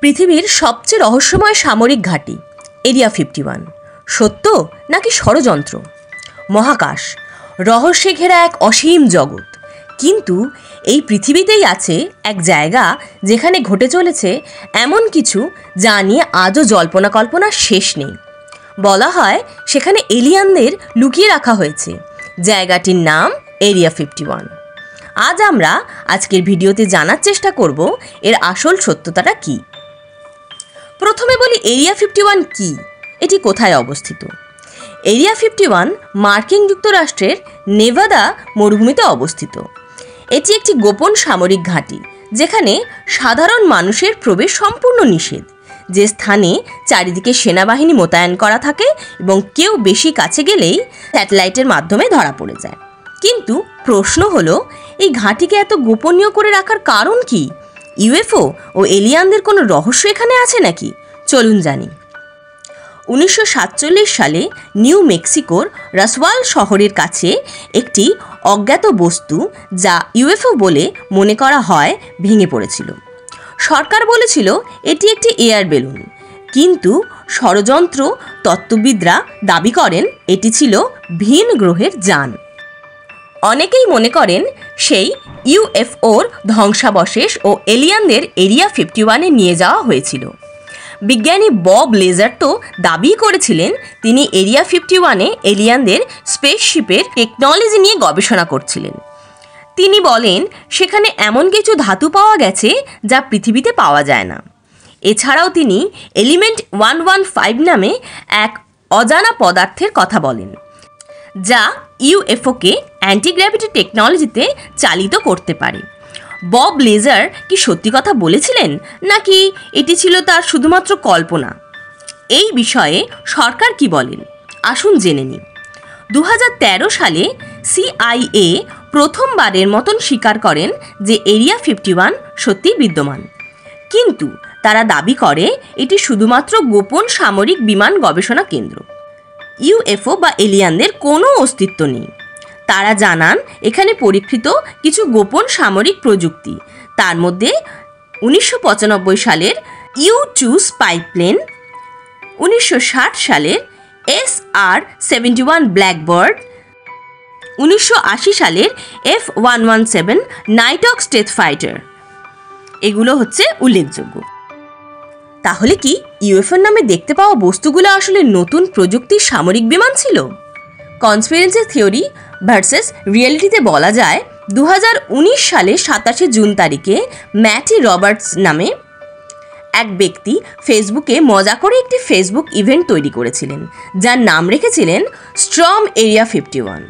পৃথিবীর সবচেয়ে রহস্যময় সামরিক ঘাঁটি এরিয়া 51 সত্য নাকি ষড়যন্ত্র? মহাকাশ রহস্যে ঘেরা এক অসীম জগৎ, কিন্তু এই পৃথিবীতেই আছে এক জায়গা যেখানে ঘটে চলেছে এমন কিছু যা নিয়ে আজও জল্পনা কল্পনার শেষ নেই। বলা হয় সেখানে এলিয়ানদের লুকিয়ে রাখা হয়েছে। জায়গাটির নাম এরিয়া 51। আজ আমরা আজকের ভিডিওতে জানার চেষ্টা করব এর আসল সত্যতাটা কী। প্রথমে বলি এরিয়া 51 কি, এটি কোথায় অবস্থিত। এরিয়া 51 মার্কিন যুক্তরাষ্ট্রের নেভাদা মরুভূমিতে অবস্থিত। এটি একটি গোপন সামরিক ঘাঁটি যেখানে সাধারণ মানুষের প্রবেশ সম্পূর্ণ নিষেধ, যে স্থানে চারিদিকে সেনাবাহিনী মোতায়েন করা থাকে এবং কেউ বেশি কাছে গেলেই স্যাটেলাইটের মাধ্যমে ধরা পড়ে যায়। কিন্তু প্রশ্ন হলো, এই ঘাঁটিকে এত গোপনীয় করে রাখার কারণ কি? ইউএফও ও এলিয়ানদের কোনো রহস্য এখানে আছে নাকি? চলুন জানি। 1947 সালে নিউ মেক্সিকোর রাসওয়াল শহরের কাছে একটি অজ্ঞাত বস্তু, যা ইউএফও বলে মনে করা হয়, ভেঙে পড়েছিল। সরকার বলেছিল এটি একটি এয়ার বেলুন, কিন্তু ষড়যন্ত্র তত্ত্ববিদরা দাবি করেন এটি ছিল ভিন গ্রহের যান। অনেকেই মনে করেন সেই ইউএফওর ধ্বংসাবশেষ ও এলিয়ানদের এরিয়া 51-এ নিয়ে যাওয়া হয়েছিল। বিজ্ঞানী বব লেজার তো দাবি করেছিলেন তিনি এরিয়া 51-এ এলিয়ানদের স্পেসশিপের টেকনোলজি নিয়ে গবেষণা করছিলেন। তিনি বলেন সেখানে এমন কিছু ধাতু পাওয়া গেছে যা পৃথিবীতে পাওয়া যায় না। এছাড়াও তিনি এলিমেন্ট 115 নামে এক অজানা পদার্থের কথা বলেন, যা ইউএফওকে অ্যান্টিগ্র্যাভিটি টেকনোলজিতে চালিত করতে পারে। বব লেজার কি সত্যি কথা বলেছিলেন, নাকি এটি ছিল তার শুধুমাত্র কল্পনা? এই বিষয়ে সরকার কি বলেন, আসুন জেনে নিই। 2013 সালে CIA প্রথমবারের মতন স্বীকার করেন যে এরিয়া 51 সত্যিই বিদ্যমান, কিন্তু তারা দাবি করে এটি শুধুমাত্র গোপন সামরিক বিমান গবেষণা কেন্দ্র। ইউএফও বা এলিয়ানদের কোনো অস্তিত্ব নেই। তারা জানান এখানে পরীক্ষিত কিছু গোপন সামরিক প্রযুক্তি, তার মধ্যে 1995 সালের U2 স্পাইপ্লেন, 1960 সালের SR-71 ব্ল্যাকবার্ড, 1980 সালের F-117 নাইটহক স্টেলথ ফাইটার, এগুলো হচ্ছে উল্লেখযোগ্য। তাহলে কি ইউএফওর নামে দেখতে পাওয়া বস্তুগুলো আসলে নতুন প্রযুক্তির সামরিক বিমান ছিল? কনস্পিরেন্সি থিওরি ভার্সেস রিয়েলিটিতে বলা যায়, 2019 সালে 27 জুন তারিখে ম্যাটি রবার্টস নামে এক ব্যক্তি ফেসবুকে মজা করে একটি ফেসবুক ইভেন্ট তৈরি করেছিলেন, যার নাম রেখেছিলেন storm area 51,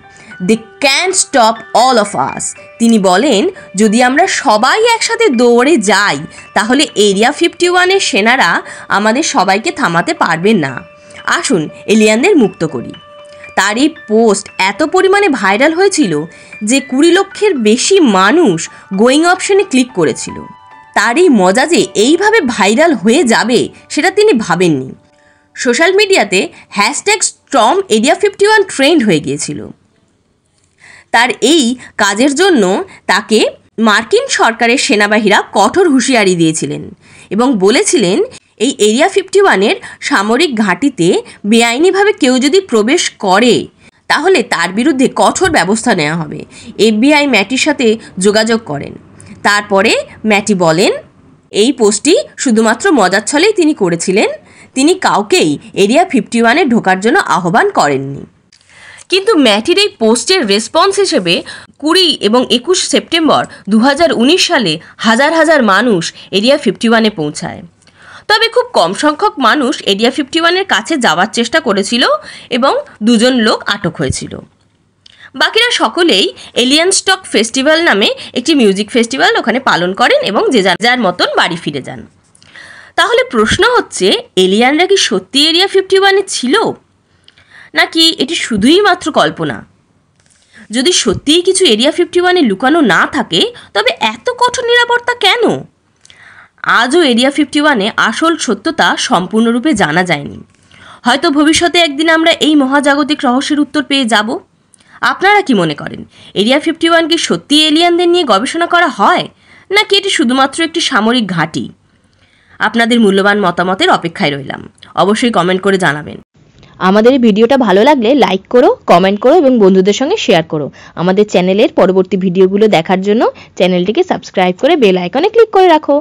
they can stop all of us. তিনি বলেন, যদি আমরা সবাই একসাথে দৌড়ে যাই তাহলে এরিয়া 51-এর সেনারা আমাদের সবাইকে থামাতে পারবে না। আসুন এলিয়ানদের মুক্ত করি। তার এই পোস্ট এত পরিমাণে ভাইরাল হয়েছিল যে 20 লক্ষের বেশি মানুষ গোয়িং অপশনে ক্লিক করেছিল। তার এই মজা যে এইভাবে ভাইরাল হয়ে যাবে সেটা তিনি ভাবেননি। সোশ্যাল মিডিয়াতে #স্টর্ম এরিয়া 51 ট্রেন্ড হয়ে গিয়েছিল। তার এই কাজের জন্য তাকে মার্কিন সরকারের সেনাবাহিনীরা কঠোর হুঁশিয়ারি দিয়েছিলেন এবং বলেছিলেন এই এরিয়া 51-এর সামরিক ঘাঁটিতে বেআইনিভাবে কেউ যদি প্রবেশ করে তাহলে তার বিরুদ্ধে কঠোর ব্যবস্থা নেওয়া হবে। FBI ম্যাটির সাথে যোগাযোগ করেন। তারপরে ম্যাটি বলেন এই পোস্টটি শুধুমাত্র মজার ছলেই তিনি করেছিলেন, তিনি কাউকেই এরিয়া 51-এ ঢোকার জন্য আহ্বান করেননি। কিন্তু ম্যাটির এই পোস্টের রেসপন্স হিসেবে 20 এবং 21 সেপ্টেম্বর 2019 সালে হাজার হাজার মানুষ এরিয়া 51-এ পৌঁছায়। তবে খুব কম সংখ্যক মানুষ এরিয়া 51-এর কাছে যাওয়ার চেষ্টা করেছিল এবং 2 লোক আটক হয়েছিল। বাকিরা সকলেই এলিয়ান স্টক ফেস্টিভ্যাল নামে একটি মিউজিক ফেস্টিভ্যাল ওখানে পালন করেন এবং যে যার মতন বাড়ি ফিরে যান। তাহলে প্রশ্ন হচ্ছে, এলিয়ানরা কি সত্যি এরিয়া 51-এ ছিল, নাকি এটি শুধুই মাত্র কল্পনা? যদি সত্যিই কিছু এরিয়া 51-এ লুকানো না থাকে, তবে এত কঠোর নিরাপত্তা কেন? আজও এরিয়া 51-এ আসল সত্যতা সম্পূর্ণরূপে জানা যায়নি। হয়তো ভবিষ্যতে একদিন আমরা এই মহাজাগতিক রহস্যের উত্তর পেয়ে যাব। আপনারা কি মনে করেন, এরিয়া 51 কি সত্যি এলিয়ানদের নিয়ে গবেষণা করা হয়, নাকি এটি শুধুমাত্র একটি সামরিক ঘাঁটি? আপনাদের মূল্যবান মতামতের অপেক্ষায় রইলাম। অবশ্যই কমেন্ট করে জানাবেন। আমাদের এই ভিডিওটা ভালো লাগলে লাইক করো, কমেন্ট করো এবং বন্ধুদের সঙ্গে শেয়ার করো। আমাদের চ্যানেলের পরবর্তী ভিডিওগুলো দেখার জন্য চ্যানেলটিকে সাবস্ক্রাইব করে বেল আইকনে ক্লিক করে রাখো।